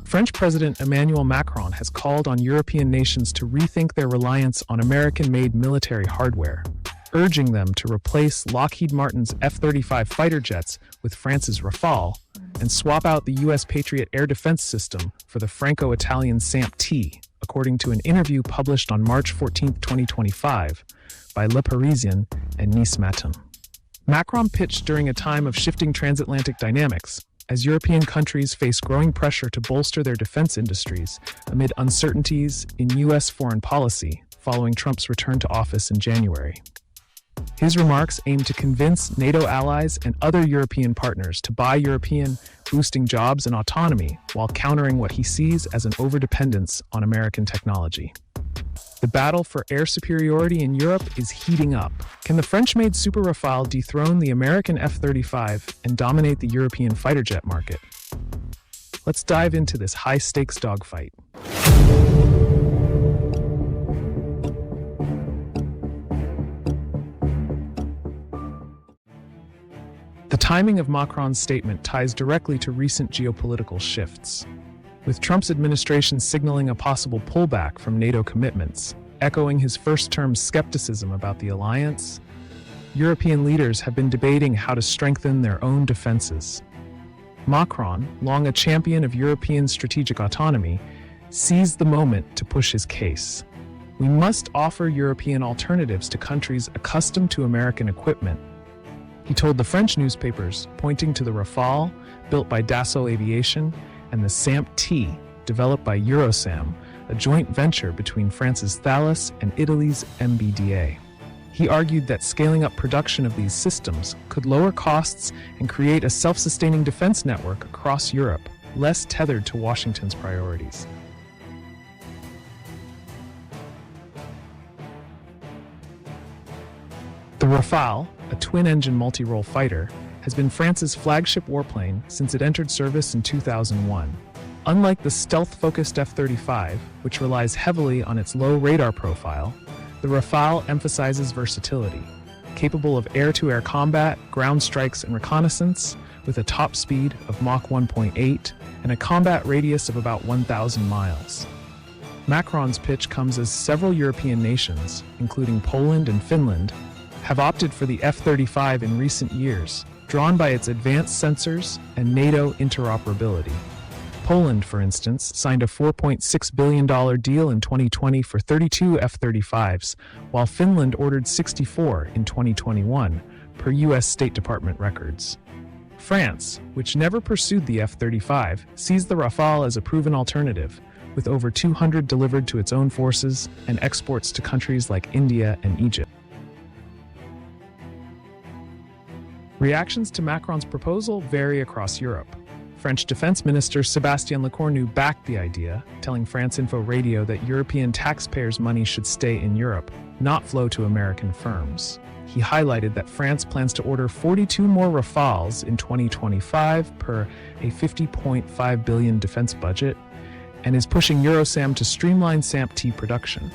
French President Emmanuel Macron has called on European nations to rethink their reliance on American-made military hardware, urging them to replace Lockheed Martin's F-35 fighter jets with France's Rafale and swap out the U.S. Patriot air defense system for the Franco-Italian SAMP-T, according to an interview published on March 14, 2025, by Le Parisien and Nice Matin. Macron pitched during a time of shifting transatlantic dynamics, as European countries face growing pressure to bolster their defense industries amid uncertainties in U.S. foreign policy following Trump's return to office in January. His remarks aim to convince NATO allies and other European partners to buy European, boosting jobs and autonomy while countering what he sees as an overdependence on American technology. The battle for air superiority in Europe is heating up. Can the French-made Super Rafale dethrone the American F-35 and dominate the European fighter jet market? Let's dive into this high-stakes dogfight. The timing of Macron's statement ties directly to recent geopolitical shifts, with Trump's administration signaling a possible pullback from NATO commitments, echoing his first-term skepticism about the alliance. European leaders have been debating how to strengthen their own defenses. Macron, long a champion of European strategic autonomy, seized the moment to push his case. We must offer European alternatives to countries accustomed to American equipment, he told the French newspapers, pointing to the Rafale, built by Dassault Aviation, and the SAMP-T, developed by Eurosam, a joint venture between France's Thales and Italy's MBDA. He argued that scaling up production of these systems could lower costs and create a self-sustaining defense network across Europe, less tethered to Washington's priorities. The Rafale, a twin-engine multirole fighter, has been France's flagship warplane since it entered service in 2001. Unlike the stealth-focused F-35, which relies heavily on its low radar profile, the Rafale emphasizes versatility, capable of air-to-air combat, ground strikes, and reconnaissance, with a top speed of Mach 1.8 and a combat radius of about 1,000 miles. Macron's pitch comes as several European nations, including Poland and Finland, have opted for the F-35 in recent years, drawn by its advanced sensors and NATO interoperability. Poland, for instance, signed a $4.6 billion deal in 2020 for 32 F-35s, while Finland ordered 64 in 2021, per U.S. State Department records. France, which never pursued the F-35, sees the Rafale as a proven alternative, with over 200 delivered to its own forces and exports to countries like India and Egypt. Reactions to Macron's proposal vary across Europe. French Defense Minister Sébastien Lecornu backed the idea, telling France Info Radio that European taxpayers' money should stay in Europe, not flow to American firms. He highlighted that France plans to order 42 more Rafales in 2025 per a $50.5 billion defense budget, and is pushing Eurosam to streamline SAMP-T production.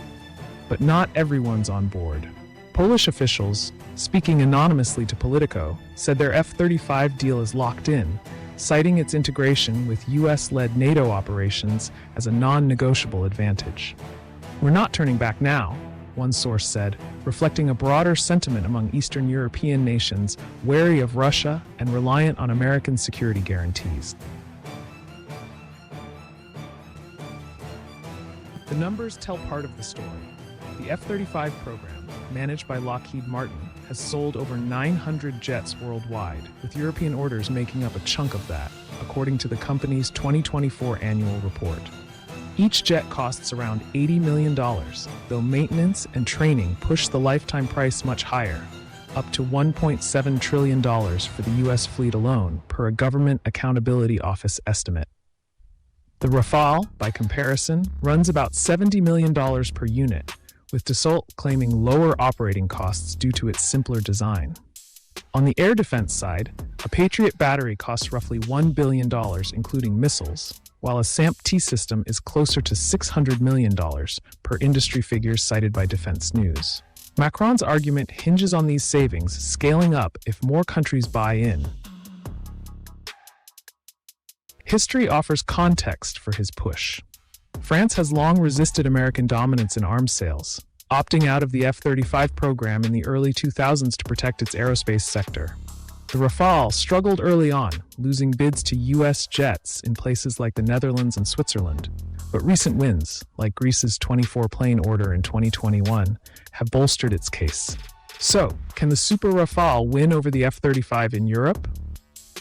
But not everyone's on board. Polish officials, speaking anonymously to Politico, said their F-35 deal is locked in, citing its integration with US-led NATO operations as a non-negotiable advantage. "We're not turning back now," one source said, reflecting a broader sentiment among Eastern European nations wary of Russia and reliant on American security guarantees. The numbers tell part of the story. The F-35 program, managed by Lockheed Martin, has sold over 900 jets worldwide, with European orders making up a chunk of that, according to the company's 2024 annual report. Each jet costs around $80 million, though maintenance and training push the lifetime price much higher, up to $1.7 trillion for the U.S. fleet alone, per a Government Accountability Office estimate. The Rafale, by comparison, runs about $70 million per unit, with Dassault claiming lower operating costs due to its simpler design. On the air defense side, a Patriot battery costs roughly $1 billion, including missiles, while a SAMP-T system is closer to $600 million, per industry figures cited by Defense News. Macron's argument hinges on these savings scaling up if more countries buy in. history offers context for his push. France has long resisted American dominance in arms sales, opting out of the F-35 program in the early 2000s to protect its aerospace sector. The Rafale struggled early on, losing bids to U.S. jets in places like the Netherlands and Switzerland. But recent wins, like Greece's 24-plane order in 2021, have bolstered its case. So, can the Super Rafale win over the F-35 in Europe?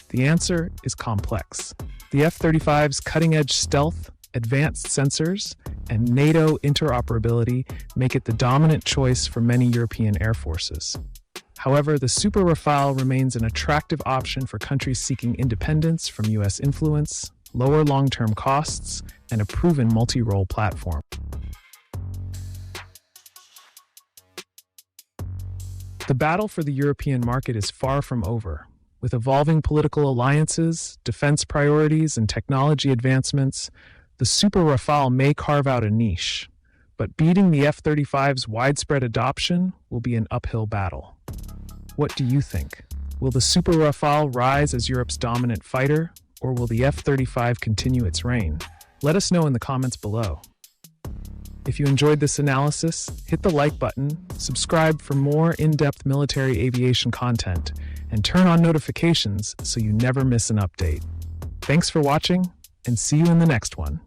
The answer is complex. The F-35's cutting-edge stealth, advanced sensors, and NATO interoperability make it the dominant choice for many European air forces. However, the Super Rafale remains an attractive option for countries seeking independence from U.S. influence, lower long-term costs, and a proven multi-role platform. The battle for the European market is far from over. With evolving political alliances, defense priorities, and technology advancements, the Super Rafale may carve out a niche. But beating the F-35's widespread adoption will be an uphill battle. What do you think? Will the Super Rafale rise as Europe's dominant fighter, or will the F-35 continue its reign? Let us know in the comments below. If you enjoyed this analysis, hit the like button, subscribe for more in-depth military aviation content, and turn on notifications so you never miss an update. Thanks for watching, and see you in the next one.